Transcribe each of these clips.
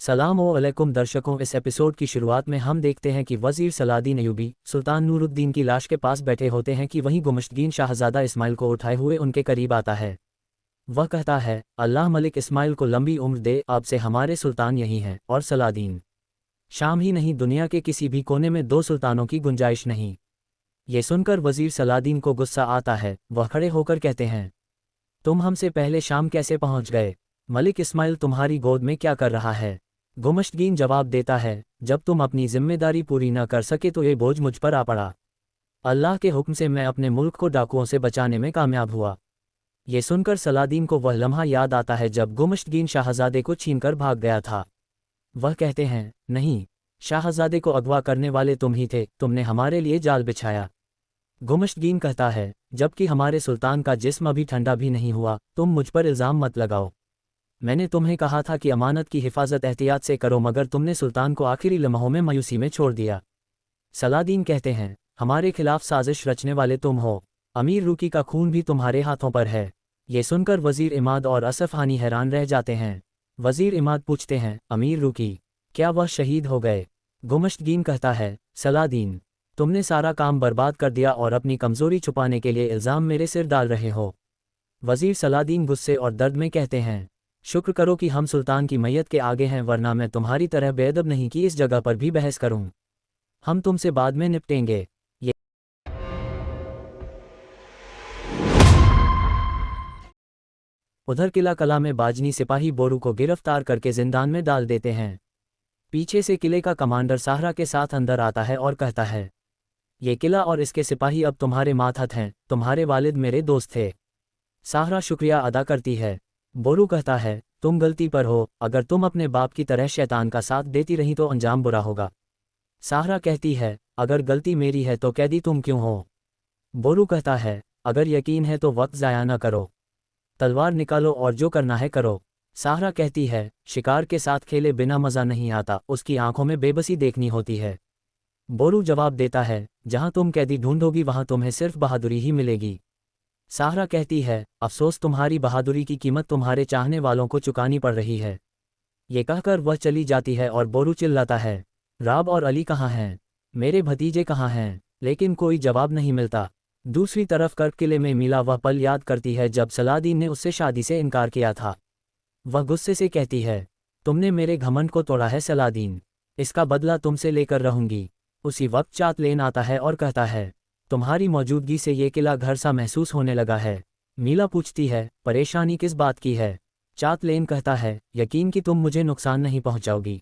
सलाम अलैकुम दर्शकों, इस एपिसोड की शुरुआत में हम देखते हैं कि वज़ीर सलादीन अयूबी सुल्तान नूरुद्दीन की लाश के पास बैठे होते हैं कि वहीं गुमश्तगीन शाहज़ादा इस्माइल को उठाए हुए उनके करीब आता है। वह कहता है, अल्लाह मलिक इस्माइल को लंबी उम्र दे, आपसे हमारे सुल्तान यही हैं और सलादीन शाम ही नहीं, दुनिया के किसी भी कोने में दो सुल्तानों की गुंजाइश नहीं। ये सुनकर वज़ीर सलादीन को गुस्सा आता है। वह खड़े होकर कहते हैं, तुम हमसे पहले शाम कैसे पहुंच गए? मलिक इस्माइल तुम्हारी गोद में क्या कर रहा है? गुमश्तगीन जवाब देता है, जब तुम अपनी जिम्मेदारी पूरी न कर सके तो ये बोझ मुझ पर आ पड़ा। अल्लाह के हुक्म से मैं अपने मुल्क को डाकुओं से बचाने में कामयाब हुआ। ये सुनकर सलादीन को वह लम्हा याद आता है जब गुमश्तगीन शाहज़ादे को छीनकर भाग गया था। वह कहते हैं, नहीं, शाहज़ादे को अगवा करने वाले तुम ही थे, तुमने हमारे लिए जाल बिछाया। गुमश्तगीन कहता है, जबकि हमारे सुल्तान का जिस्म अभी ठंडा भी नहीं हुआ, तुम मुझ पर इल्ज़ाम मत लगाओ। मैंने तुम्हें कहा था कि अमानत की हिफाजत एहतियात से करो, मगर तुमने सुल्तान को आखिरी लम्हों में मायूसी में छोड़ दिया। सलादीन कहते हैं, हमारे खिलाफ साजिश रचने वाले तुम हो। अमीर रुकी का खून भी तुम्हारे हाथों पर है। ये सुनकर वज़ीर इमाद और असफ हानी हैरान रह जाते हैं। वज़ीर इमाद पूछते हैं, अमीर रुकी, क्या वह शहीद हो गए? गुमश्तगीन कहता है, सलादीन, तुमने सारा काम बर्बाद कर दिया और अपनी कमज़ोरी छुपाने के लिए इल्ज़ाम मेरे सिर डाल रहे हो। वज़ीर सलादीन गुस्से और दर्द में कहते हैं, शुक्र करो कि हम सुल्तान की मैयत के आगे हैं, वरना मैं तुम्हारी तरह बेअदब नहीं कि इस जगह पर भी बहस करूं। हम तुमसे बाद में निपटेंगे। ये उधर किला कला में बाजनी सिपाही बोरू को गिरफ्तार करके जिंदान में डाल देते हैं। पीछे से किले का कमांडर साहरा के साथ अंदर आता है और कहता है, ये किला और इसके सिपाही अब तुम्हारे मातहत हैं, तुम्हारे वालिद मेरे दोस्त थे। साहरा शुक्रिया अदा करती है। बोरू कहता है, तुम गलती पर हो, अगर तुम अपने बाप की तरह शैतान का साथ देती रही तो अंजाम बुरा होगा। साहरा कहती है, अगर गलती मेरी है तो कैदी तुम क्यों हो? बोरू कहता है, अगर यकीन है तो वक्त ज़ाया न करो, तलवार निकालो और जो करना है करो। साहरा कहती है, शिकार के साथ खेले बिना मज़ा नहीं आता, उसकी आंखों में बेबसी देखनी होती है। बोरू जवाब देता है, जहां तुम कैदी ढूंढोगी वहां तुम्हें सिर्फ बहादुरी ही मिलेगी। साहरा कहती है, अफसोस तुम्हारी बहादुरी की कीमत तुम्हारे चाहने वालों को चुकानी पड़ रही है। ये कहकर वह चली जाती है और बोरू चिल्लाता है, राब और अली कहाँ हैं? मेरे भतीजे कहाँ हैं? लेकिन कोई जवाब नहीं मिलता। दूसरी तरफ कर्क किले में मीला वह पल याद करती है जब सलादीन ने उससे शादी से इनकार किया था। वह गुस्से से कहती है, तुमने मेरे घमंड को तोड़ा है सलादीन, इसका बदला तुमसे लेकर रहूंगी। उसी वक्त चातलेन आता है और कहता है, तुम्हारी मौजूदगी से ये किला घर सा महसूस होने लगा है। मीला पूछती है, परेशानी किस बात की है? चातलेन कहता है, यकीन कि तुम मुझे नुकसान नहीं पहुंचाओगी।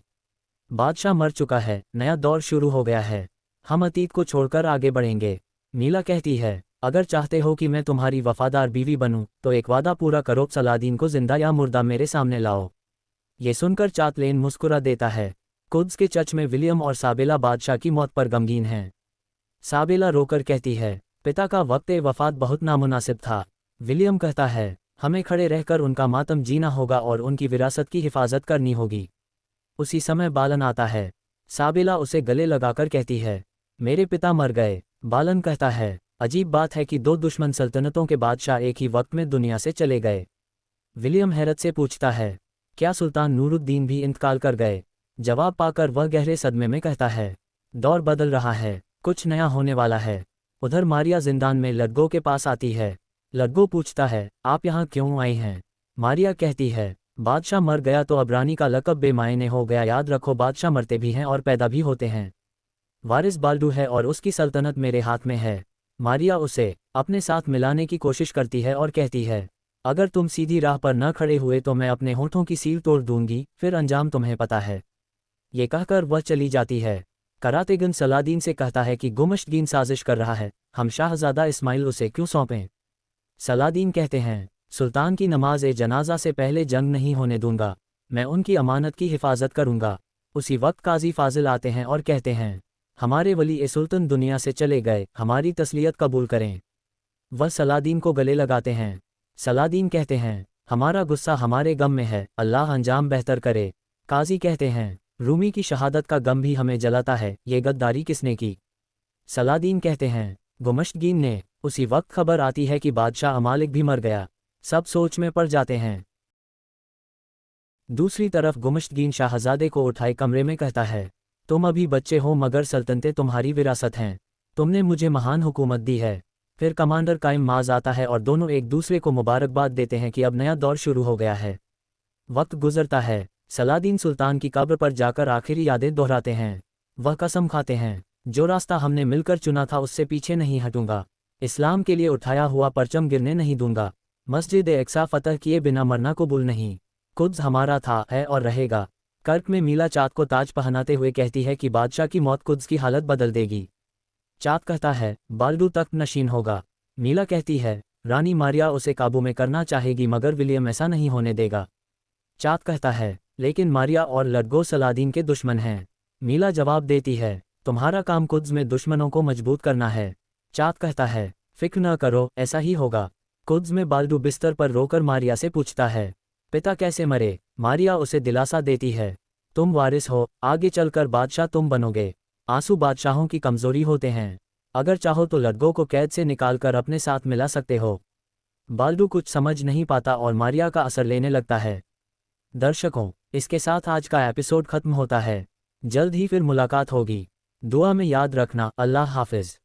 बादशाह मर चुका है, नया दौर शुरू हो गया है, हम अतीत को छोड़कर आगे बढ़ेंगे। मीला कहती है, अगर चाहते हो कि मैं तुम्हारी वफादार बीवी बनूं, तो एक वादा पूरा करो, सलादीन को जिंदा या मुर्दा मेरे सामने लाओ। ये सुनकर चातलेन मुस्कुरा देता है। कुद्स के चर्च में विलियम और साबेला बादशाह की मौत पर गमगीन हैं। साबेला रोकर कहती है, पिता का वक्त वफात बहुत नामुनासिब था। विलियम कहता है, हमें खड़े रहकर उनका मातम जीना होगा और उनकी विरासत की हिफाजत करनी होगी। उसी समय बालन आता है। साबेला उसे गले लगाकर कहती है, मेरे पिता मर गए। बालन कहता है, अजीब बात है कि दो दुश्मन सल्तनतों के बादशाह एक ही वक्त में दुनिया से चले गए। विलियम हैरत से पूछता है, क्या सुल्तान नूरुद्दीन भी इंतकाल कर गए? जवाब पाकर वह गहरे सदमे में कहता है, दौर बदल रहा है, कुछ नया होने वाला है। उधर मारिया जिंदान में लड्गो के पास आती है। लड्गो पूछता है, आप यहाँ क्यों आई हैं? मारिया कहती है, बादशाह मर गया तो अब रानी का लक़ब बेमायने हो गया। याद रखो, बादशाह मरते भी हैं और पैदा भी होते हैं। वारिस बाल्डू है और उसकी सल्तनत मेरे हाथ में है। मारिया उसे अपने साथ मिलाने की कोशिश करती है और कहती है, अगर तुम सीधी राह पर न खड़े हुए तो मैं अपने होठों की सील तोड़ दूंगी, फिर अंजाम तुम्हें पता है। ये कहकर वह चली जाती है। करातेगन सलादीन से कहता है कि गुमश्तगीन साजिश कर रहा है, हम शाहज़ादा इस्माइल उसे क्यों सौंपें? सलादीन कहते हैं, सुल्तान की नमाज ए जनाजा से पहले जंग नहीं होने दूंगा, मैं उनकी अमानत की हिफाजत करूंगा। उसी वक्त काजी फाजिल आते हैं और कहते हैं, हमारे वली ए सुल्तान दुनिया से चले गए, हमारी तस्लियत कबूल करें। वह सलादीन को गले लगाते हैं। सलादीन कहते हैं, हमारा गुस्सा हमारे गम में है, अल्लाह अंजाम बेहतर करे। काजी कहते हैं, रूमी की शहादत का गम भी हमें जलाता है, ये गद्दारी किसने की? सलादीन कहते हैं, गुमश्तगीन ने। उसी वक्त खबर आती है कि बादशाह अमालिक भी मर गया। सब सोच में पड़ जाते हैं। दूसरी तरफ गुमश्तगीन शाहजादे को उठाए कमरे में कहता है, तुम अभी बच्चे हो मगर सल्तनतें तुम्हारी विरासत हैं। तुमने मुझे महान हुकूमत दी है। फिर कमांडर काइम माज आता है और दोनों एक दूसरे को मुबारकबाद देते हैं कि अब नया दौर शुरू हो गया है। वक्त गुजरता है। सलादीन सुल्तान की कब्र पर जाकर आखिरी यादें दोहराते हैं। वह कसम खाते हैं, जो रास्ता हमने मिलकर चुना था उससे पीछे नहीं हटूंगा। इस्लाम के लिए उठाया हुआ परचम गिरने नहीं दूंगा। मस्जिद एक्सा फतह किए बिना मरना कबूल नहीं। कुद्स हमारा था, है और रहेगा। कर्क में मीला चाँद को ताज पहनाते हुए कहती है कि बादशाह की मौत कुद्स की हालत बदल देगी। चाँद कहता है, बाल्डू तख्त नशीन होगा। मीला कहती है, रानी मारिया उसे काबू में करना चाहेगी मगर विलियम ऐसा नहीं होने देगा। चाँद कहता है, लेकिन मारिया और लडगो सलादीन के दुश्मन हैं। मीला जवाब देती है, तुम्हारा काम कुद्स में दुश्मनों को मजबूत करना है। चाँद कहता है, फिक्र न करो, ऐसा ही होगा। कुद्स में बाल्डू बिस्तर पर रोकर मारिया से पूछता है, पिता कैसे मरे? मारिया उसे दिलासा देती है, तुम वारिस हो, आगे चलकर बादशाह तुम बनोगे। आंसू बादशाहों की कमजोरी होते हैं। अगर चाहो तो लडगो को कैद से निकालकर अपने साथ मिला सकते हो। बाल्डू कुछ समझ नहीं पाता और मारिया का असर लेने लगता है। दर्शकों, इसके साथ आज का एपिसोड खत्म होता है। जल्द ही फिर मुलाकात होगी। दुआ में याद रखना। अल्लाह हाफिज।